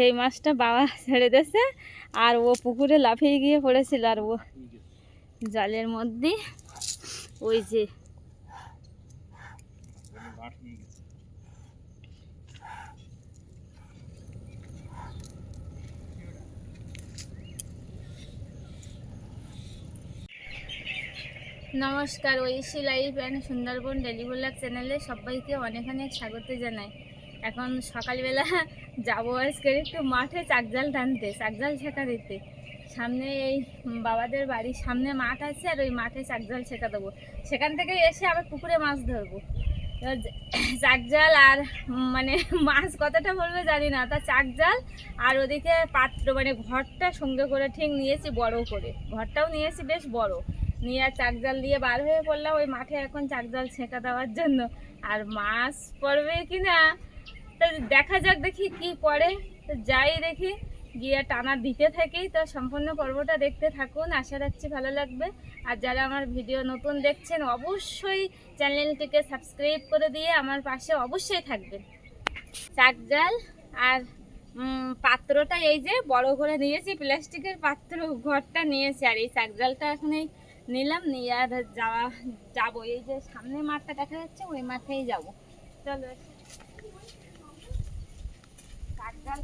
সেই মাছটা বাবা ছেড়ে দিয়েছে, আর ও পুকুরে লাফিয়ে গিয়ে পড়েছিল, আর ও জলের মধ্যে ওই যে নমস্কার, Aishi life and Sundarban daily blog চ্যানেলে সবাইকে অনেক অনেক স্বাগত জানাই। এখন সকালবেলা যাবো আজকে একটু মাঠে চাকজাল টানতে, চাকজাল ছেঁকা দিতে। সামনে এই বাবাদের বাড়ির সামনে মাঠ আছে, আর ওই মাঠে চাকজাল ছেঁকা দেবো। সেখান থেকে এসে আবার পুকুরে মাছ ধরবো। চাকজাল আর মানে মাছ কতটা বলবে জানি না, তা চাকজাল আর ওদিকে পাত্র মানে ঘরটা সঙ্গে করে ঠিক নিয়েছি, বড় করে ঘরটাও নিয়েছি বেশ বড় নিয়ে, আর চাকজাল দিয়ে বার হয়ে পড়লাম ওই মাঠে এখন চাকজাল ছেঁকা দেওয়ার জন্য। আর মাছ পড়বে কি না তো দেখা যাক, দেখি কি পড়ে, তো যাই দেখি গিয়ে টানা দিতে থাকি। তো সম্পূর্ণ পর্বটা দেখতে থাকুন, আশা রাখছি ভালো লাগবে। আর যারা আমার ভিডিও নতুন দেখছেন অবশ্যই চ্যানেলটিকে সাবস্ক্রাইব করে দিয়ে আমার পাশে অবশ্যই থাকবেন। চাকজাল আর পাত্রটা এই যে বড় করে নিয়েছি, প্লাস্টিকের পাত্র ঘরটা নিয়েছি, আর এই চাকজালটা এখন এই নিলাম, নিয়ে আর যাবো এই যে সামনে মাঠটা দেখা যাচ্ছে ওই মাঠেই যাব। চলো, চাকজাল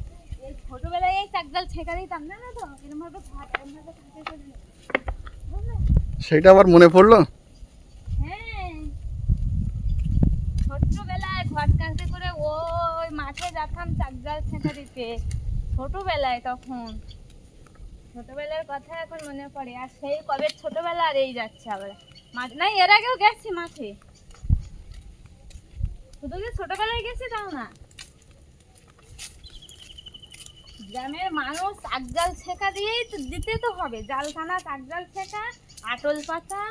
এই ছোটবেলায় এই চাকজাল ছেঁকা দিতাম না, তো এরকম ভাবে সেটা আবার মনে পড়লো। হ্যাঁ, ছোটবেলায় ঘট কাঁদতে করে ওই মাঠে যেতাম চাকজাল ছেঁকা দিতে, ছোটবেলায়। তখন ছোটবেলার কথা এখন মনে পড়ে, আর সেই কবে ছোটবেলা আর এই যাচ্ছে আবার মাঠ। নাই, এর আগেও গেছি মাঠে, শুধু যে ছোটবেলায় গেছি তাও না। গ্রামের মানুষ চাকজাল ছেঁকা দিয়েই তো দিতে তো হবে, জাল টানা, চাকজাল ছেঁকা, আটল পাতা।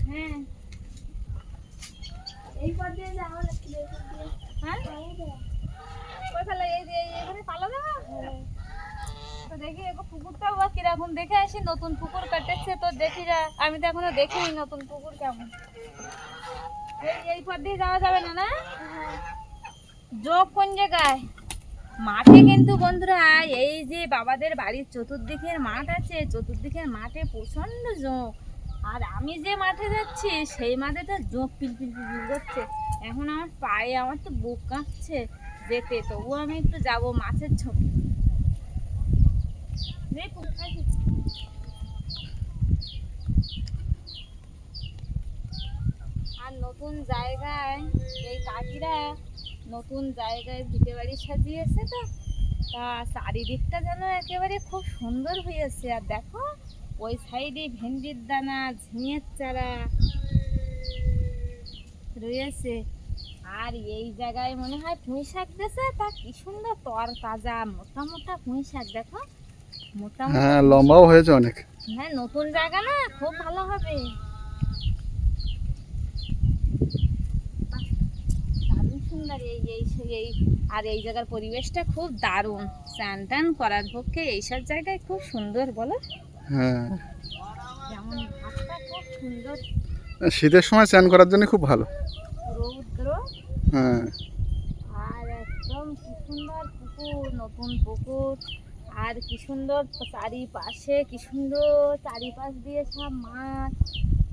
হ্যাঁ, এই পথ দিয়ে যাওয়া লাগছে। হ্যাঁ, ওই ফেলে এই যে এখানে পালা দেওয়া। তো দেখি এগো পুকুরটাও বা কিরকম দেখে আসি, নতুন পুকুর কাটেছে তো দেখি যা, আমি তো এখনো দেখিনি নতুন পুকুর কেমন। এই পথ দিয়ে যাওয়া যাবে না? না, যোগ কোন জায়গায় মাঠে কিন্তু বন্ধুরা, এই যে বাবাদের বাড়ির চতুর্দিকের মাঠ আছে, চতুর্দিকের মাঠে প্রচন্ড জোঁক। আর আমি যে মাঠে যাচ্ছি সেই মাঠে তো জোঁক পিলপিল পিলপিল করছে। এখন আমার পায়ে, আমার তো বুক কাঁপছে যেতে, তবুও আমি একটু যাবো মাছের ঝোঁকে। আর নতুন জায়গায় এই কাকিরা নতুন জায়গায় ভিটে বাড়ি সাজিয়েছে, তো তা চারিদিকটা যেন একেবারে খুব সুন্দর হয়েছে। আর দেখো ওই সাইডে ভেন্ডির দানা, ঝিঙের চারা রয়েছে, আর এই জায়গায় মনে হয় পুঁই শাক দিয়েছে, তা কি সুন্দর তর তাজা মোটা মোটা পুঁই শাক। দেখো মোটা মোটা, হ্যাঁ লম্বাও হয়েছে অনেক। হ্যাঁ, নতুন জায়গা না, খুব ভালো হবে, দারুণ সুন্দর। এই আর এই জায়গার পরিবেশটা খুব দারুণ, স্নান টান করার পক্ষে এইসব জায়গায় খুব সুন্দর, বলো? হ্যাঁ, যেমন ঘাটটা খুব সুন্দর, শীতের সময় স্নান করার জন্য খুব ভালো। রৌদ্র, হ্যাঁ, আর একদম কি সুন্দর পুকুর, নতুন পুকুর, আর কি সুন্দর চারিপাশে, কি সুন্দর চারিপাশ দিয়ে সব মাঠ,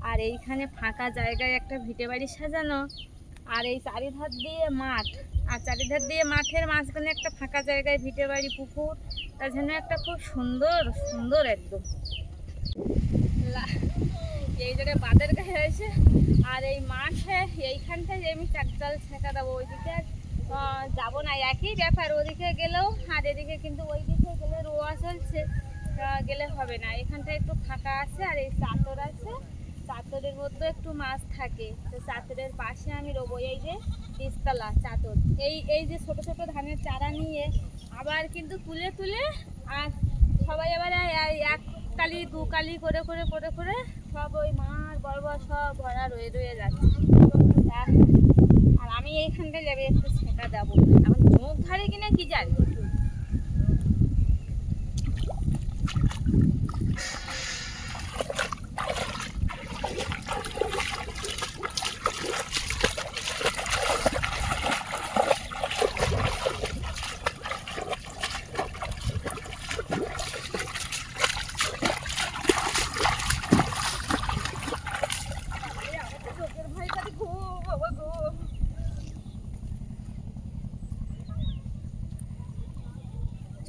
আর এইখানে ফাঁকা জায়গায় একটা ভিটে বাড়ি সাজানো, আর এই চারিধার দিয়ে মাঠ, আর চারিধার দিয়ে মাঠের মাঝখানে একটা ফাঁকা জায়গায় ভিটে বাড়ি, পুকুর, তার জন্য একটা খুব সুন্দর সুন্দর একদম। এই জায়গায় বাঁধের গায়ে হয়েছে, আর এই মাঠে এইখানটায় আমি চাকজাল ছেঁকা দেবো, ওইদিকে যাবো না, একই ব্যাপার, ওদিকে গেলেও আর এদিকে কিন্তু ওই দিকে গেলে রোয়া চলছে, গেলে হবে না। এখানটায় একটু ফাঁকা আছে, আর এই চাতর আছে, চাতরের মধ্যে একটু মাছ থাকে, তো চাতরের পাশে আমি রোবো এই যে তিস্তালা চাতর, এই যে ছোট ছোট ধানের চারা নিয়ে আবার কিন্তু তুলে তুলে, আর সবাই আবার এক কালি দু কালি করে করে করে করে সব ওই মাছ বড় বড় সব ভরা রয়ে রয়ে যাচ্ছে। আর আমি এইখানটায় যাবে একটু ছেঁকা দেবো, এখন চোখ ধরে কিনা কি জানি।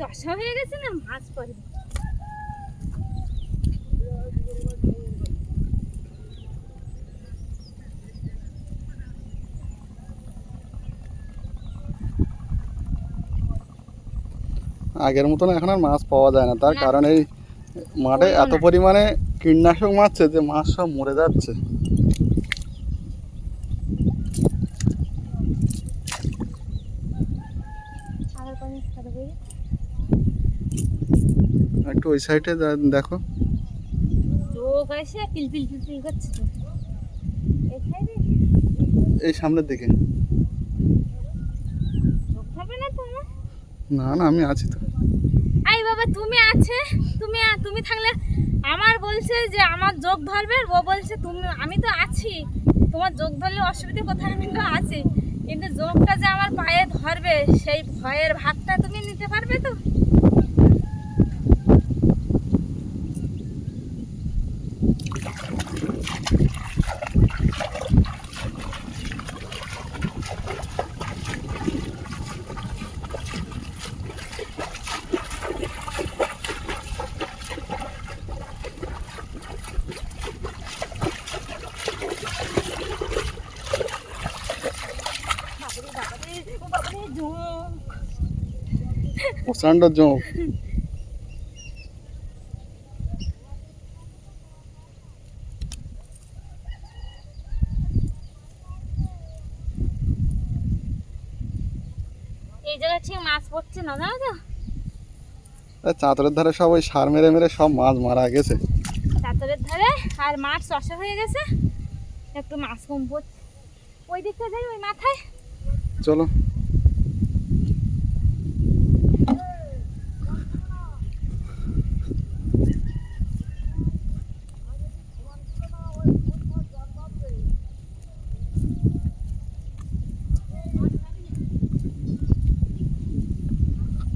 চষা হয়ে গেছে না, মাছ পড়ে। আগের মতন এখন আর মাছ পাওয়া যায় না, তার না। কারণ এই মাঠে বললো এত না। পরিমাণে কীটনাশক মারছে যে মাছ সব মরে যাচ্ছে। আবার কোন সাথে বলি? একটু ওই সাইডে দেখো। চোখ এসে পিলপিল পিলপিল করছে তো। এই সাইডে এই সামনের দিকে। চোখ হবে না তো আমার? না না, আমি আছি তো। আই বাবা, তুমি আছে, তুমি থাকলে আমার বলছে যে আমার যোগ ধরবে, ও বলছে তুমি, আমি তো আছি, তোমার যোগ ধরলে অসুবিধা কোথায়, আমি তো আছি, কিন্তু যোগটা যে আমার পায়ে ধরবে সেই ভয়ের ভাগটা তুমি নিতে পারবে তো? বাবারে বাবারে, ও বাবারে, যোগ। প্রচণ্ড জোঁক। এই জায়গায় ঠিক মাছ পড়ছে না, জানো তো? চাঁতরের ধারে সব ওই সার মেরে মেরে সব মাছ মারা গেছে। চাতরের ধারে আর মাছ চষা হয়ে গেছে, একটু মাছ কম পড়ছে। ওই দিকটা যাই, ওই মাথায়। চলো।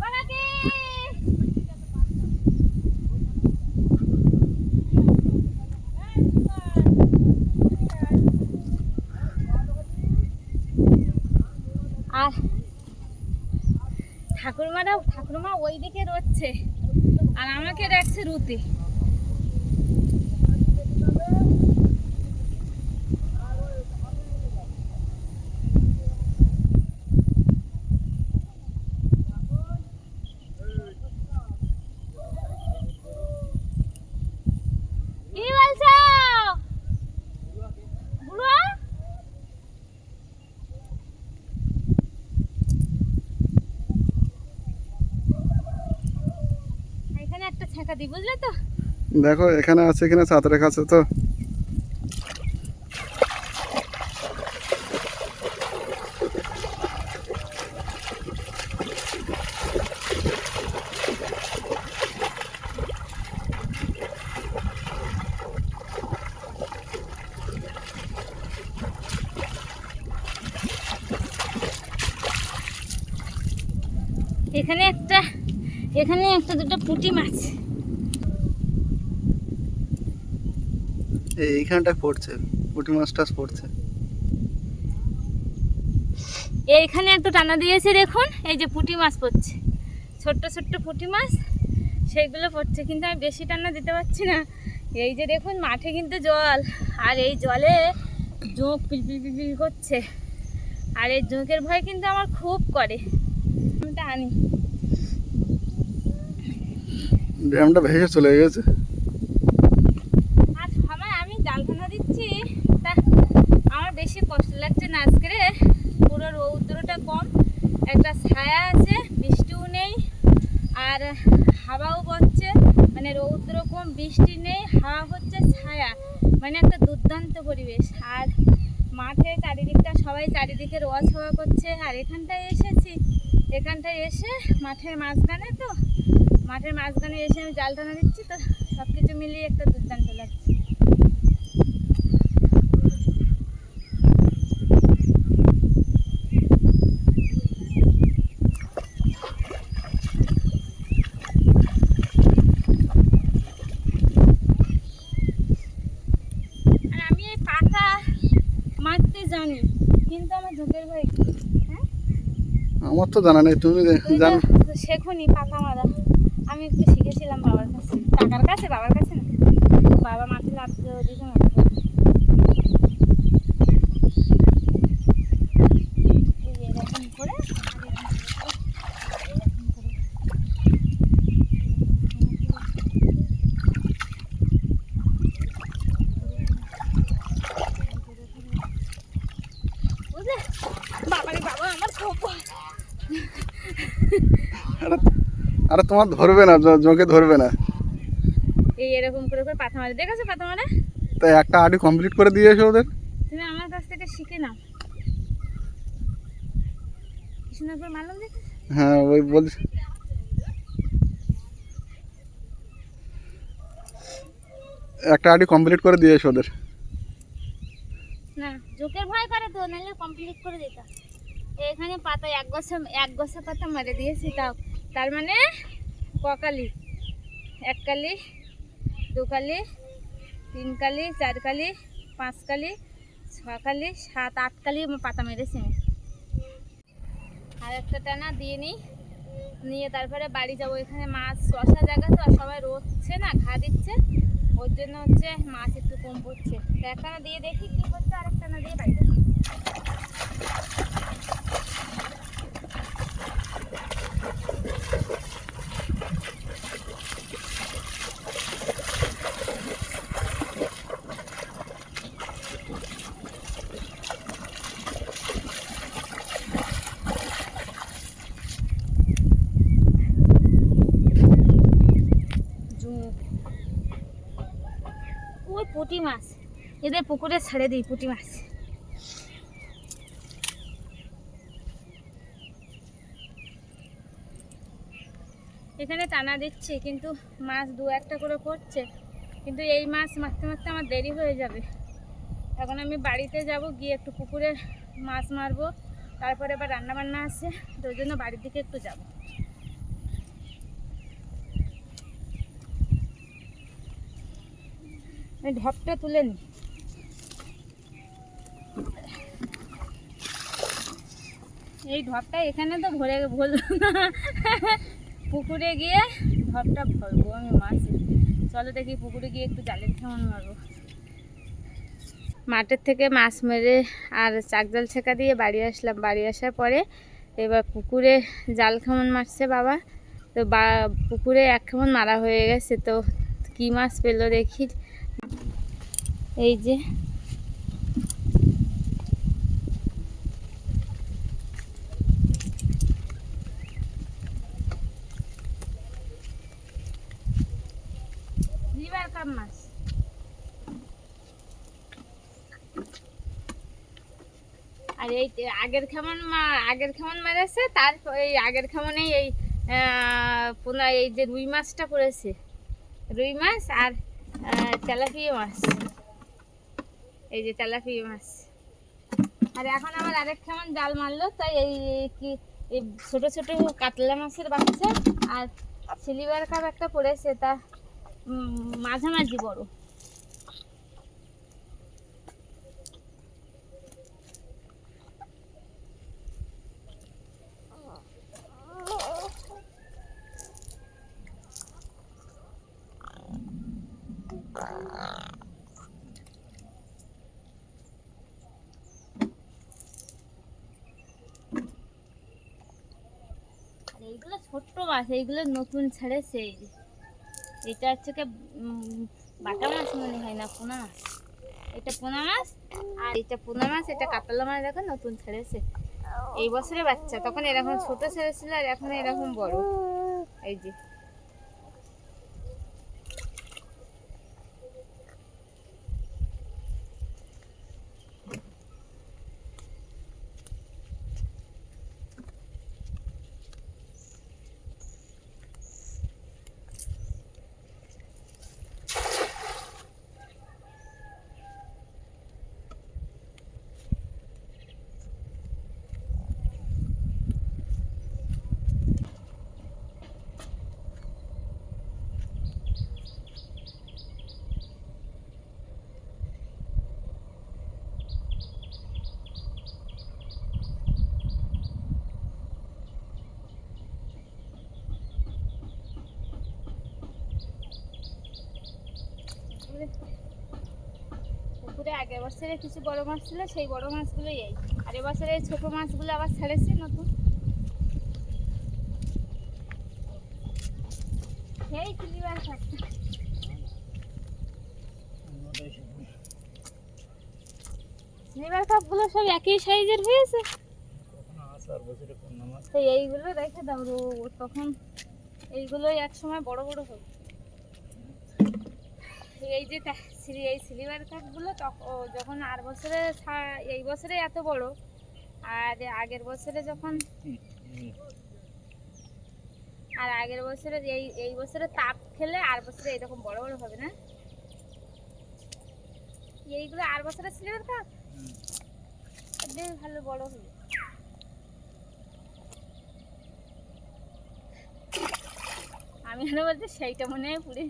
বাবাকে! আর ঠাকুরমা ওই দিকে রচ্ছে, আর আমাকে রাখছে রুতে। কি বলছো বুড়ো? এখানে একটা ছেঁকা দিই, বুঝলে তো? দেখো এখানে আছে কিনা চাঁতরের কাছে তো। এখানে একটা দুটো পুঁটি মাছ। এইখানটা পড়ছে, পুঁটি মাছ টাছ পড়ছে। এইখানে একটু টানা দিয়েছে, দেখুন এই যে পুঁটি মাছ পড়ছে, ছোট্ট ছোট্ট পুঁটি মাছ, সেইগুলো পড়ছে, কিন্তু আমি বেশি টানা দিতে পারছি না। এই যে দেখুন মাঠে কিন্তু জল, আর এই জলে জোঁক পিলপিল পিলপিল করছে, আর এই জোঁকের ভয় কিন্তু আমার খুব করে। আমি তো আনি। ড্যামটা ভেসে চলে গেছে। আর সময় আমি জাল টানা দিচ্ছি, তা আমার বেশি কষ্ট লাগছে না আজকে রে। পুরো রৌদ্রটা কম, একটা ছায়া আছে, বৃষ্টিও নেই, আর হাওয়াও বচ্ছে, মানে রৌদ্র কম, বৃষ্টি নেই, হাওয়া হচ্ছে, ছায়া, মানে একটা দুর্দান্ত পরিবেশ। আর মাঠে চারিদিকটা সবাই চারিদিকে রোয়া ছোয়া করছে, আর এখানটায় এসে মাঠের মাঝখানে এসে আমি জাল টানা দিচ্ছি, তো সব কিছু মিলিয়ে একটা দুর্দান্ত লাগছে। আর আমি এই পাতা মারতে জানি, কিন্তু আমার ঝোঁকের ভয়। হ্যাঁ, আমার তো জানা নেই, তুমি তুমি জানো। তো শেখুনি পাতা মারা, আমি একটু শিখেছিলাম বাবার কাছে, কাকার কাছে, বাবার কাছে না, বাবা মাঠে লাফতে দিত না। এরকম করে বুঝলে, বাবারে বাবা আমার খবর। আরে তোমার ধরবে না, জোকে ধরবে না। এই এরকম করে করে পাথা মারে, দেখেছো পাথা মারা? তাই একটা আড়ি কমপ্লিট করে দিয়ে এসো ওদের। তুমি আমার কাছ থেকে শিখে নাও। কি সুন্দর করে মারলাম দেখে। হ্যাঁ ওই বলছি, একটা আড়ি কমপ্লিট করে দিয়ে এসো ওদের। না জোকের ভয় করে তো, নাহলে কমপ্লিট করে দিতাম। এখানে পাতা এক গছা পাতা মারে দিয়েছি, তাও তার মানে ককালি, এক কালি, দু কালি, তিন কালি, চার কালি, পাঁচ কালি, ছ কালি, সাত আট কালি পাতা মেরেছি আমি। আর একটা টানা দিয়ে নিয়ে তারপরে বাড়ি যাবো। এখানে মাছ শশা জায়গা তো, আর সবাই রোচ্ছে না, ঘা দিচ্ছে, ওর জন্য হচ্ছে মাছ একটু কম পড়ছে। একটানা দিয়ে দেখি কি করছে, আরেকটানা দিয়ে বাড়ি যাবো। ওই পুঁটি মাছ, এদের পুকুরে ছেড়ে দিই পুঁটি মাছ। এখানে টানা দিচ্ছি, কিন্তু মাছ দু একটা করে পড়ছে, কিন্তু এই মাছ মারতে মারতে আমার দেরি হয়ে যাবে। এখন আমি বাড়িতে যাব, গিয়ে একটু পুকুরে মাছ মারবো, তারপরে আবার রান্না বান্না আছে, তো ওই জন্য বাড়ির দিকে একটু যাব। আমি ঢপটা তুলে নিই। এই ঢপটা এখানে তো ভরলো না, পুকুরে গিয়ে ঢপটা ভরবো আমি মাছে। চলো দেখি পুকুরে গিয়ে একটু জালের খেমন মারবো। মাঠের থেকে মাছ মেরে আর চাকজাল ছেঁকা দিয়ে বাড়ি আসলাম। বাড়ি আসার পরে এবার পুকুরে জাল খেমন মারছে বাবা, তো পুকুরে এক খেমন মারা হয়ে গেছে। তো কি মাছ পেলো দেখি, এই যে লিভার কাপ মাছ। আর এই আগের খেমন মেরেছে, তারপর এই আগের খেমনেই এই এই যে রুই মাছটা পড়েছে, রুই মাছ আর তেলাপিয়া মাছ, এই যে তেলাপিয়া মাছ। আর এখন আবার আরেক খেমন জাল মারলো, তাই এই কি এই ছোট ছোট কাতলা মাছের বাচ্চা আর সিলভার কাপ একটা পড়েছে, তা মাঝামাঝি বড়। এইগুলো ছোট্ট মাছ, এইগুলো নতুন ছেড়েছে। এটা হচ্ছে কি বাটা মাছ মনে হয়, না পোনা মাছ। এটা পোনা মাছ, আর এটা পোনা মাছ, এটা কাতলা মাছ। দেখো নতুন ছেড়েছে, এই বছরে বাচ্চা, তখন এরকম ছোট ছেড়েছিল, আর এখন এরকম বড়। এই যে পুকুরে আগের বছরে কিছু বড় মাছ ছিল, সেই বড় মাছগুলোই এই। আর এবছরে এই ছোট মাছগুলো আবার ছেড়েছে নতুন। এই সিলভার কাপ, সিলভার কাপগুলো সব একই সাইজের হয়েছে। তো এইগুলো রেখে দাও, তখন এইগুলোই এক সময় বড় বড় হবে। এই যে এই সিলভার কাপগুলো যখন আর বছরে, এই বছরে এত বড়, আর আগের বছরে যখন, আর আগের বছরে এই বছরে তাপ খেলে আর বছরে এরকম বড় বড় হবে না? এইগুলো আর বছরে সিলভার কাপ বেশ ভালো বড় হবে। আমি আরো বলতে সেইটা মনে হয় পুরে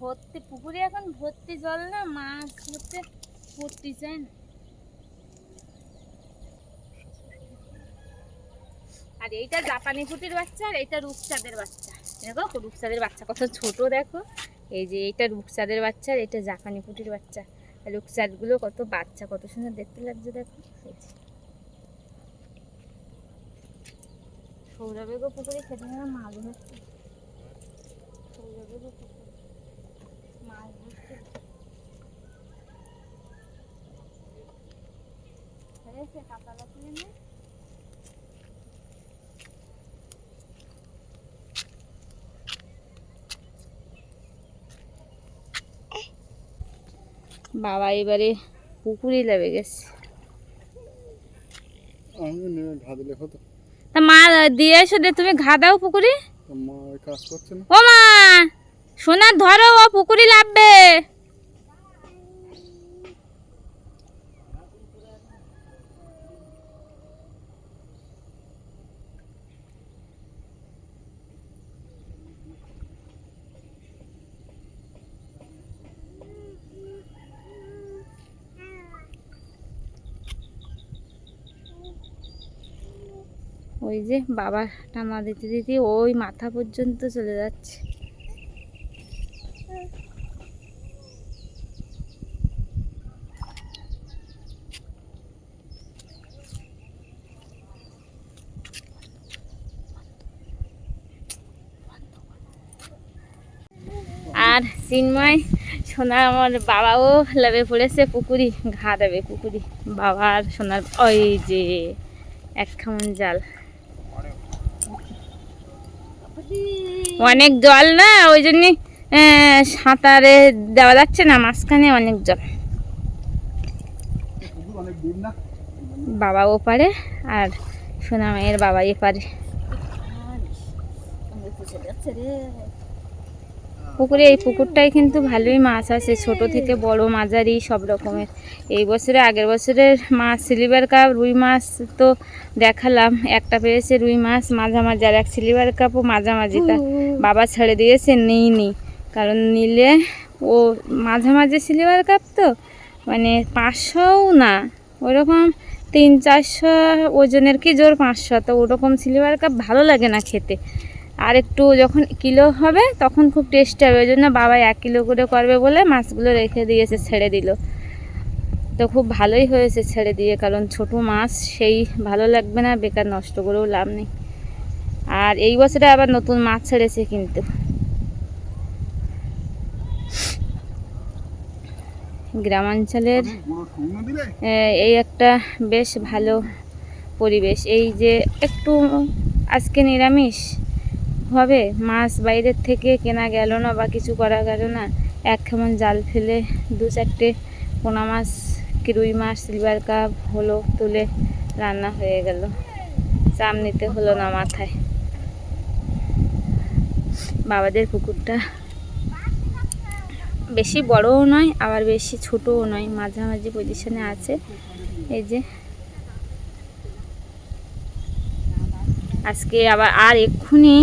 ভর্তি পুকুরে, এখন ভর্তি জল না, মাছ হচ্ছে ভর্তি চায় না। আর এইটা জাপানি পুঁটির বাচ্চা, আর এইটা রূপচাঁদের বাচ্চা। দেখো রূপচাঁদের বাচ্চা কত ছোট, দেখো এই যে এইটা রূপচাঁদের বাচ্চা, আর এটা জাপানি পুঁটির বাচ্চা। আর রূপচাঁদগুলো কত বাচ্চা, কত সুন্দর দেখতে লাগছে দেখো। সৌরভেগো পুকুরে সেদিন মাছ ধরছে, সৌরভেগো পুকুরে মাছ ধরছে। কাঁচালা তুলে নে। বাবা এবারে পুকুরে লেবে গেছে। তা মা দিয়ে এসো, দে তুমি ঘা দাও পুকুরে। ও মা সোনা ধরো, ও পুকুরে লাভবে। ওই যে বাবা টানা দিতে দিতে ওই মাথা পর্যন্ত চলে যাচ্ছে। আর চিন্ময় সোনা আমার বাবাও লেবে পড়েছে পুকুরি, ঘা দেবে পুকুরি। বাবার সোনার ওই যে এক খামন জাল, অনেক জল না, ওই জন্য সাঁতারে দেওয়া যাচ্ছে না, মাঝখানে অনেক জল। বাবা ও পারে আর সোনা মায়ের বাবা এ পারে। পুকুরে, এই পুকুরটায় কিন্তু ভালোই মাছ আছে, ছোট থেকে বড় মাঝারি সব রকমের। এই বছরে আগের বছরের মাছ সিলভার কাপ রুই মাছ তো দেখালাম, একটা পেয়েছে রুই মাছ মাঝামাঝি, আর এক সিলভার কাপও মাঝামাঝি। তা বাবা ছেড়ে দিয়েছে, নিইনি, কারণ নিলে ও মাঝামাঝি সিলভার কাপ তো মানে 500ও না, ওরকম 300-400 ওজনের, কি জোর 500, তো ওরকম সিলভার কাপ ভালো লাগে না খেতে। আর একটু যখন কিলো হবে তখন খুব টেস্ট হবে, ওই জন্য বাবা 1 কিলো করে করবে বলে মাছগুলো রেখে দিয়েছে, ছেড়ে দিল। তো খুব ভালোই হয়েছে ছেড়ে দিয়ে, কারণ ছোট মাছ সেই ভালো লাগবে না, বেকার নষ্ট করেও লাভ নেই। আর এই বছরে আবার নতুন মাছ ছেড়েছে কিন্তু। গ্রামাঞ্চলের এই একটা বেশ ভালো পরিবেশ। এই যে একটু আজকে নিরামিষ হবে, মাছ বাইরের থেকে কেনা গেল না বা কিছু করা গেল না, এক কেমন জাল ফেলে 2-4টে পোনা মাছ কি রুই মাছ সিলভার কাপ হলো, তুলে রান্না হয়ে গেল, চাম নিতে হলো না মাথায়। বাবাদের পুকুরটা বেশি বড়ও নয় আবার বেশি ছোটও নয়, মাঝামাঝি পজিশনে আছে। এই যে আজকে আবার আর এক্ষুনি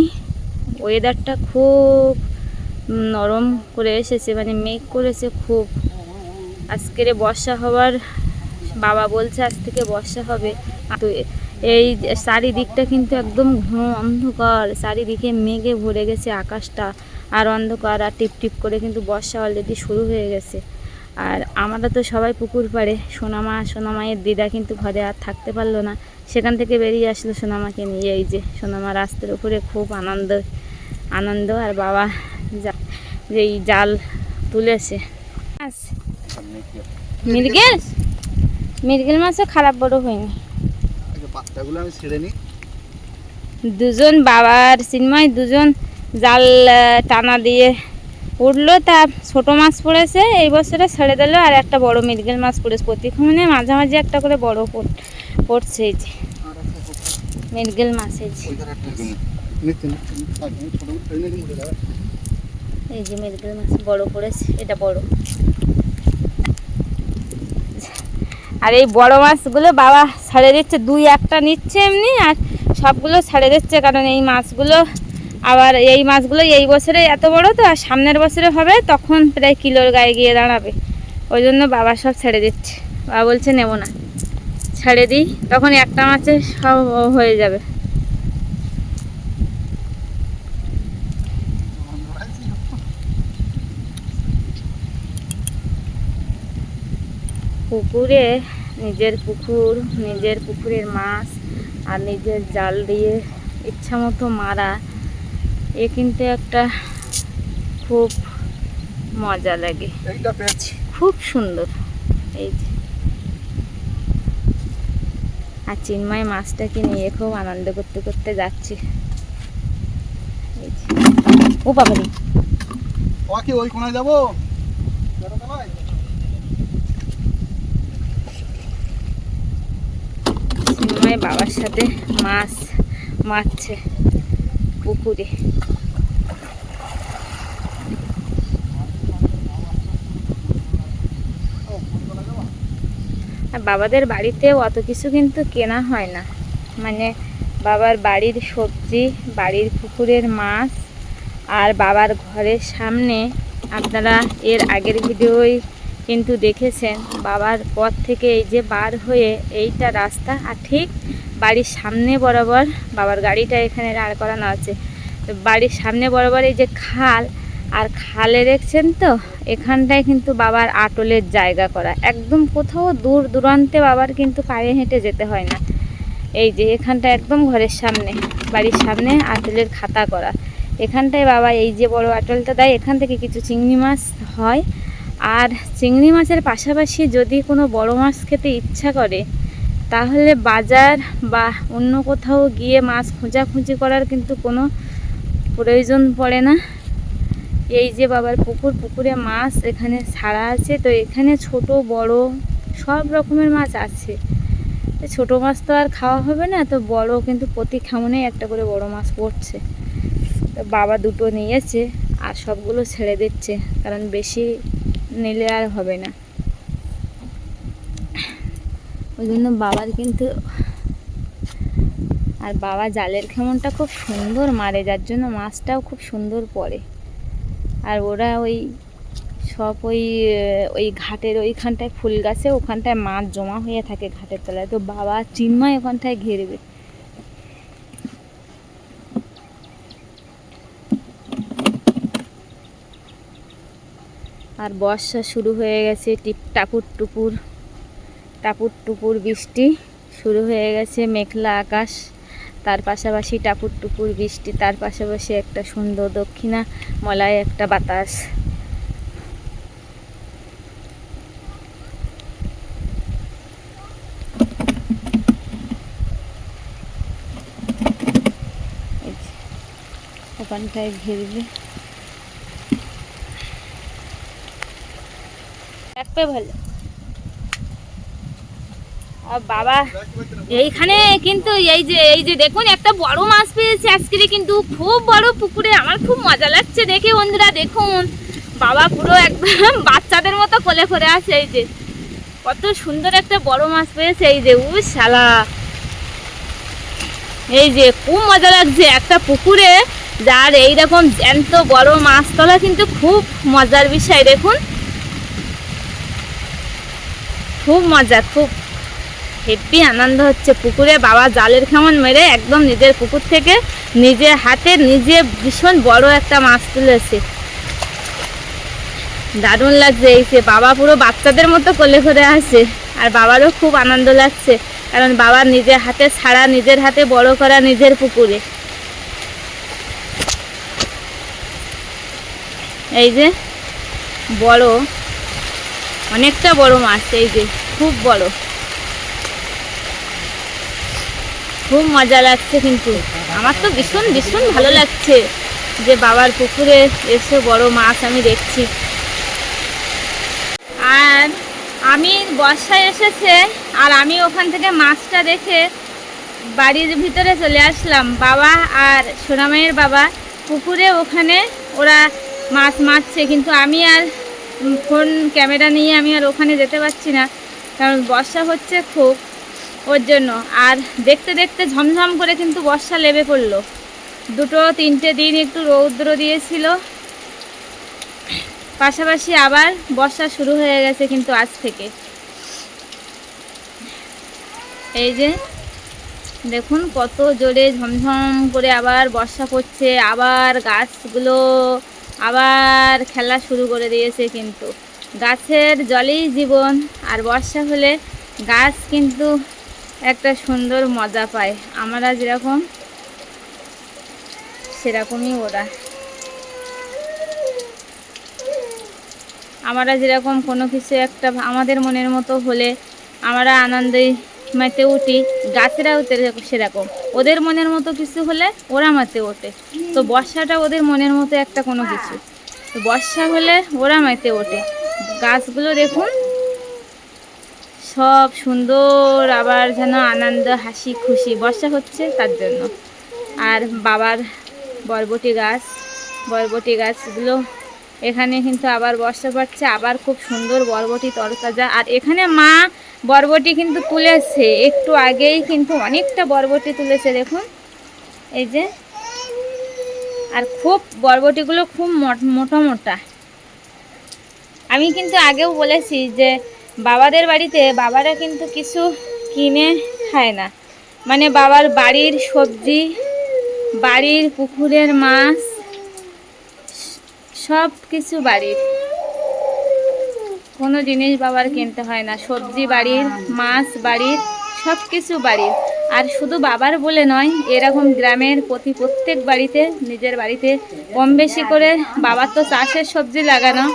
ওয়েদারটা খুব নরম করে এসেছে, মানে মেঘ করেছে খুব। আজকের বর্ষা হওয়ার, বাবা বলছে আজ থেকে বর্ষা হবে। তো এই চারিদিকটা কিন্তু একদম ঘন অন্ধকার, চারিদিকে মেঘে ভরে গেছে আকাশটা। আর অন্ধকার আর টিপ টিপ করে, কিন্তু বর্ষা অলরেডি শুরু হয়ে গেছে। আর আমরা তো সবাই পুকুর পাড়ে, সোনামায়ের দিদা কিন্তু ঘরে আর থাকতে পারলো না, সেখান থেকে বেরিয়ে আসলো সোনামাকে নিয়ে। এই যে সোনামা রাস্তার উপরে খুব আনন্দ। আর বাবা যেই জাল তুলেছে, মৃগেল মাছও খারাপ বড় হয়নি। বাচ্চাগুলো আমি ছেড়ে নিই। দুজন বাবার চিন্ময় দুজন জাল টানা দিয়ে উঠলো, তা ছোট মাছ পড়েছে এই বছরে ছেড়ে দিল, আর একটা বড় মৃগেল মাছ পড়েছে। প্রতিক্ষণে মাঝামাঝি একটা করে বড় পড়ছে। এই যে মৃগেল মাছ, এই যে মৃগেল মাছ বড় পড়েছে, এটা বড়। আর এই বড় মাছগুলো বাবা ছেড়ে দিচ্ছে, 2-1টা নিচ্ছে এমনি, আর সবগুলো ছেড়ে দিচ্ছে, কারণ এই মাছগুলো আবার এই বছরে এত বড় তো, আর সামনের বছরে হবে তখন প্রায় কিলোর গায়ে গিয়ে দাঁড়াবে। ওই জন্য বাবা সব ছেড়ে দিচ্ছে। বাবা বলছে নেব না, ছেড়ে দিই, তখন একটা মাছে সব হয়ে যাবে। পুকুরে নিজের পুকুরের মাছ আর নিজের জাল দিয়ে ইচ্ছা মতো মারা, এ কিন্তু একটা খুব মজা লাগে, খুব সুন্দর। এই যে আর চিন্ময় মাছটাকে নিয়ে খুব আনন্দ করতে করতে যাচ্ছে। ও বাবারি, ওই কোনায় যাবো। চিন্ময় বাবার সাথে মাছ মারছে পুকুরে। আর বাবাদের বাড়িতেও অত কিছু কিন্তু কেনা হয় না, মানে বাবার বাড়ির সবজি, বাড়ির পুকুরের মাছ, আর বাবার ঘরের সামনে আপনারা এর আগের ভিডিওই কিন্তু দেখেছেন, বাবার পথ থেকে এই যে বার হয়ে এইটা রাস্তা, আর ঠিক বাড়ির সামনে বরাবর বাবার গাড়িটা এখানে দাঁড় করানো আছে, বাড়ির সামনে বরাবর এই যে খাল, আর খালে দেখছেন তো এখানটায় কিন্তু বাবার আটলের জায়গা করা, একদম কোথাও দূর দূরান্তে বাবার কিন্তু পায়ে হেঁটে যেতে হয় না। এই যে এখানটা একদম ঘরের সামনে, বাড়ির সামনে আটলের খাতা করা, এখানটায় বাবা এই যে বড় আটলটা দেয়, এখান থেকে কিছু চিংড়ি মাছ হয়। আর চিংড়ি মাছের পাশাপাশি যদি কোনো বড় মাছ খেতে ইচ্ছা করে, তাহলে বাজার বা অন্য কোথাও গিয়ে মাছ খোঁজাখুঁজি করার কিন্তু কোনো প্রয়োজন পড়ে না। এই যে বাবার পুকুরে মাছ এখানে ছাড়া আছে, তো এখানে ছোট বড় সব রকমের মাছ আছে। ছোট মাছ তো আর খাওয়া হবে না, তো বড় কিন্তু প্রতি খামনে একটা করে বড় মাছ পড়ছে। তো বাবা দুটো নিয়েছে আর সবগুলো ছেড়ে দিচ্ছে, কারণ বেশি নিলে আর হবে না, ওই জন্য বাবার কিন্তু। আর বাবা জালের খেমনটা খুব সুন্দর মারে, যার জন্য মাছটাও খুব সুন্দর পড়ে। আর ওরা সব ওই ঘাটের ওইখানটায় ফুল গাছে ওখানটায় মাছ জমা হয়ে থাকে ঘাটের তলায়, তো বাবা চিন্ময় ওখানটায় ঘেরবে। আর বর্ষা শুরু হয়ে গেছে, টাপুর টুপুর বৃষ্টি শুরু হয়ে গেছে, মেঘলা আকাশ, তার পাশাপাশি টাপুর টুপুর বৃষ্টি, তার পাশাপাশি একটা সুন্দর দক্ষিণা মলায় একটা বাতাস। ওখানটায় ঘিরবে ভালো। আর বাবা এইখানে কিন্তু এই যে দেখুন একটা বড় মাছ পেয়েছে আজকে, কিন্তু খুব বড় পুকুরে, আমার খুব মজা লাগছে দেখে। বন্ধুরা দেখুন, বাবা পুরো একদম বাচ্চাদের মতো কোলে করে আছে। এই যে কত সুন্দর একটা বড় মাছ পেয়েছে, এই যে শালা, এই যে খুব মজা লাগছে একটা পুকুরে যার এইরকম জ্যান্ত বড় মাছ তোলা কিন্তু খুব মজার বিষয়। দেখুন খুব মজা, খুব হেব্বি আনন্দ হচ্ছে। পুকুরে বাবা জালের খেমন মেরে একদম নিজের পুকুর থেকে নিজের হাতে নিজে ভীষণ বড় একটা মাছ তুলেছে। দারুণ লাগছে। এই যে বাবা পুরো বাচ্চাদের মতো কোলে করে আসে, আর বাবারও খুব আনন্দ লাগছে, কারণ বাবা নিজের হাতে ছাড়া, নিজের হাতে বড় করা নিজের পুকুরে। এই যে বড়, অনেকটা বড় মাছ, এই যে খুব বড়, খুব মজা লাগছে। কিন্তু আমার তো ভীষণ ভীষণ ভালো লাগছে যে বাবার পুকুরে এসে বড় মাছ আমি দেখছি। আর আমি বর্ষায় এসেছে, আর আমি ওখান থেকে মাছটা দেখে বাড়ির ভিতরে চলে আসলাম। বাবা আর সোনামাইয়ের বাবা পুকুরে ওখানে ওরা মাছ মারছে, কিন্তু আমি আর ফোন ক্যামেরা নিয়ে আমি আর ওখানে যেতে পারছি না, কারণ বর্ষা হচ্ছে খুব, ওর জন্য। আর দেখতে দেখতে ঝমঝম করে কিন্তু বর্ষা লেবে পড়লো। 2-3টে দিন একটু রৌদ্র দিয়েছিল, পাশাপাশি আবার বর্ষা শুরু হয়ে গেছে কিন্তু আজ থেকে। এই যে দেখুন কত জোরে ঝমঝম করে আবার বর্ষা পড়ছে, আবার গাছগুলো আবার খেলা শুরু করে দিয়েছে। কিন্তু গাছের জলেই জীবন, আর বর্ষা হলে গাছ কিন্তু একটা সুন্দর মজা পায়। আমরা যেরকম সেরকমই ওরা। আমরা যেরকম কোনো কিছু একটা আমাদের মনের মতো হলে আমরা আনন্দে মেতে উঠি, গাছেরাও সেরকম ওদের মনের মতো কিছু হলে ওরা মেতে ওঠে। তো বর্ষাটা ওদের মনের মতো একটা কোনো কিছু, তো বর্ষা হলে ওরা মেতে ওঠে। গাছগুলো দেখুন সব সুন্দর, আবার যেন আনন্দ, হাসি খুশি, বর্ষা হচ্ছে তার জন্য। আর বাবার বরবটি গাছগুলো এখানে কিন্তু আবার বর্ষা পড়ছে, আবার খুব সুন্দর বরবটি তরতাজা। আর এখানে মা বরবটি কিন্তু তুলেছে একটু আগেই, কিন্তু অনেকটা বরবটি তুলেছে দেখুন, এই যে। আর খুব বরবটিগুলো খুব মোটা মোটা। আমি কিন্তু আগেও বলেছি যে বাবাদের বাড়িতে বাবারা কিন্তু কিছু কিনে খায় না, মানে বাবার বাড়ির সবজি, বাড়ির পুকুরের মাছ, সব কিছু বাড়ির, কোনো জিনিস বাবার কিনতে হয় না। সবজি বাড়ির, মাছ বাড়ির, সব কিছু বাড়ির। আর শুধু বাবার বলে নয়, এরকম গ্রামের প্রত্যেক বাড়িতে, নিজের বাড়িতে কম বেশি করে বাবার তো চাষের সবজি লাগানো,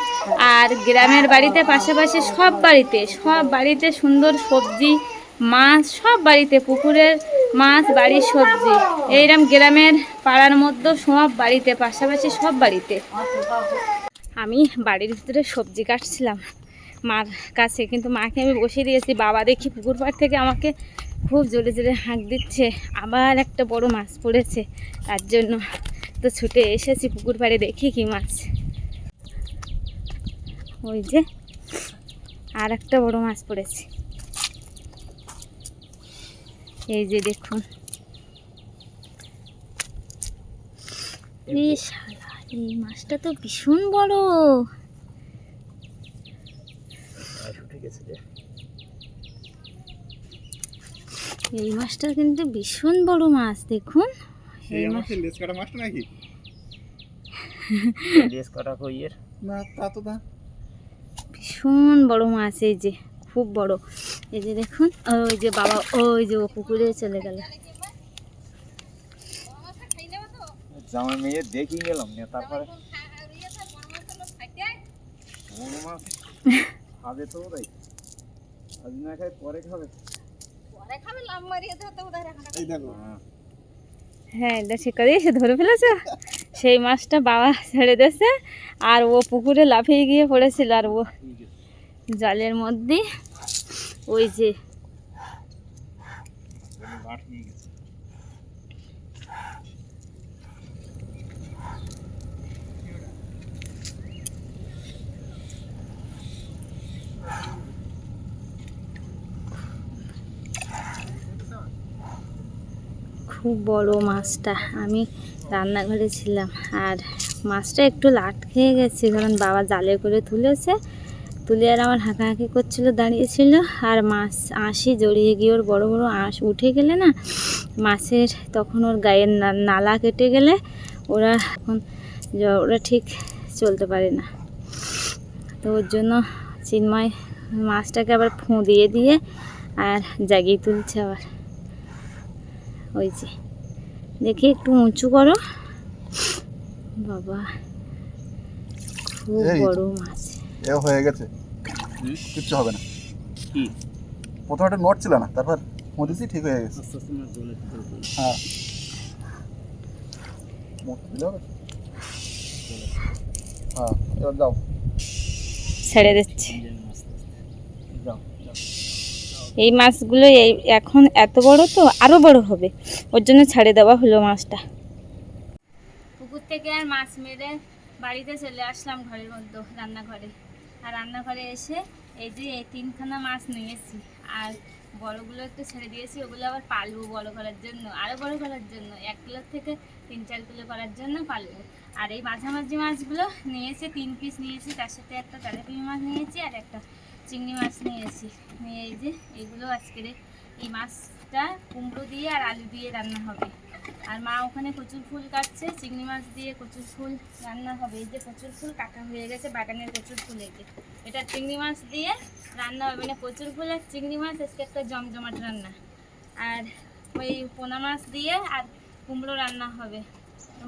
আর গ্রামের বাড়িতে পাশাপাশি সব বাড়িতে সুন্দর সবজি, মাছ, সব বাড়িতে পুকুরের মাছ, বাড়ির সবজি, এইরকম গ্রামের পাড়ার মধ্যে সব বাড়িতে, পাশাপাশি সব বাড়িতে। আমি বাড়ির ভিতরে সবজি কাটছিলাম মার কাছে, কিন্তু মাকে আমি বসিয়ে দিয়েছি। বাবা দেখি পুকুর পাড় থেকে আমাকে খুব জোরে জোরে হাঁক দিচ্ছে, আবার একটা বড় মাছ পড়েছে, তার জন্য তো ছুটে এসেছি পুকুর পাড়ে, দেখি কি মাছ। ওই যে আর একটা বড় মাছ পড়েছে, এই যে দেখুন। এই মাছটা তো ভীষণ বড়। এই মাছটা কিন্তু ভীষণ বড় মাছ দেখুন। এই মাছের লেজ কাটা মাছটা নাকি? লেজ কাটা কইয়ের না, তা তো না, ভীষণ বড় মাছ, এই যে খুব বড়। এই যে দেখুন, ওই যে বাবা, ওই যে ও পুকুরে চলে গেল। জামাই মেয়ে দেখি গেলাম না, তারপরে খাবে তো ওরাই, আজ না খাই পরে খাবে, লাভ মারিয়ে ধরতে এই দেখো। হ্যাঁ, এটা শিকারি এসে ধরে ফেলেছে সেই মাছটা, বাবা ছেড়ে দিয়েছে, আর ও পুকুরে লাফিয়ে গিয়ে পড়েছিল, আর ও জলের মধ্যে ওই যে খুব বড় মাছটা। আমি রান্নাঘরে ছিলাম, আর মাছটা একটু লাট খেয়ে গেছে, কারণ বাবা জালে করে তুলেছে, তুলে আর আমার হাঁকাহাঁকি করছিল, দাঁড়িয়েছিল। আর মাছ আঁশি জড়িয়ে গিয়ে ওর বড় বড় আঁশ উঠে গেলে না, মাছের তখন ওর গায়ের নালা কেটে গেলে ওরা এখন ওরা ঠিক চলতে পারে না। তো ওর জন্য চিন্ময় মাছটাকে আবার ফোঁ দিয়ে দিয়ে আর জাগিয়ে তুলছে আবার। ওই যে দেখি একটু উঁচু করো বাবা, খুব বড় মাছ। এ হয়ে গেছে, কিচ্ছু হবে না। কি প্রথমে একটা নট ছিল না, তারপর মদিছি ঠিক হয়ে গেছে। হ্যাঁ মুখ দিলে হবে। হ্যাঁ এবার যাও ছেড়ে দিচ্ছি। যাও। এই মাছগুলো এখন এত বড়, তো আরো বড় হবে, ওর জন্য ছাড়ে দেওয়া হলো মাছটা। পুকুর থেকে আর মাছ মেরে বাড়িতে চলে আসলাম ঘরের মধ্যে, রান্নাঘরে। আর রান্নাঘরে এসে এই যে এই 3খানা মাছ নিয়েছি, আর বড়গুলো একটু ছেড়ে দিয়েছি, ওগুলো আবার পালবো বড় করার জন্য, আরও বড় করার জন্য 1 কিলোর থেকে 3-4 কিলো করার জন্য পালবো। আর এই মাঝামাঝি মাছগুলো নিয়েছি 3 পিস নিয়েছি, তার সাথে একটা তেলাপিয়া মাছ নিয়েছি আর একটা চিংড়ি মাছ নিয়েছি। নিয়ে এই যে এইগুলো আজকের এই মাছটা কুমড়ো দিয়ে আর আলু দিয়ে রান্না হবে। আর মা ওখানে কচুর ফুল কাটছে, চিংড়ি মাছ দিয়ে কচুর ফুল রান্না হবে। এই যে কচুর ফুল কাটা হয়ে গেছে, বাগানের কচুর ফুল। এটা চিংড়ি মাছ দিয়ে রান্না হবে, মানে কচুর ফুল আর চিংড়ি মাছ আজকে একটা জমজমাট রান্না। আর ওই পোনা মাছ দিয়ে আর কুমড়ো রান্না হবে।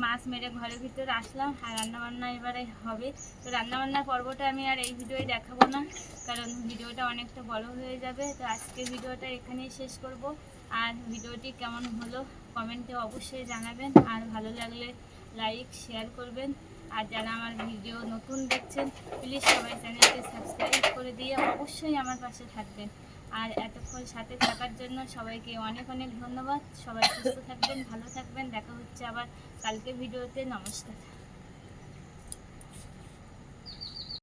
মাছ মেরে ঘরের ভিতরে আসলাম, আর রান্নাবান্না এবারে হবে। তো রান্নাবান্নার পর্বটা আমি আর এই ভিডিওয় দেখাবো না, কারণ ভিডিওটা অনেকটা বড় হয়ে যাবে। তো আজকে ভিডিওটা এখানেই শেষ করব। আর ভিডিওটি কেমন হলো কমেন্টে অবশ্যই জানাবেন, আর ভালো লাগলে লাইক শেয়ার করবেন। আর যারা আমার ভিডিও নতুন দেখছেন প্লিজ সবাই চ্যানেলটি সাবস্ক্রাইব করে দিয়ে অবশ্যই আমার পাশে থাকবেন। আর এতক্ষণ সাথে থাকার জন্য সবাইকে অনেক অনেক ধন্যবাদ। সবাই সুস্থ থাকবেন, ভালো থাকবেন। দেখা হচ্ছে আবার কালকে ভিডিওতে। নমস্কার।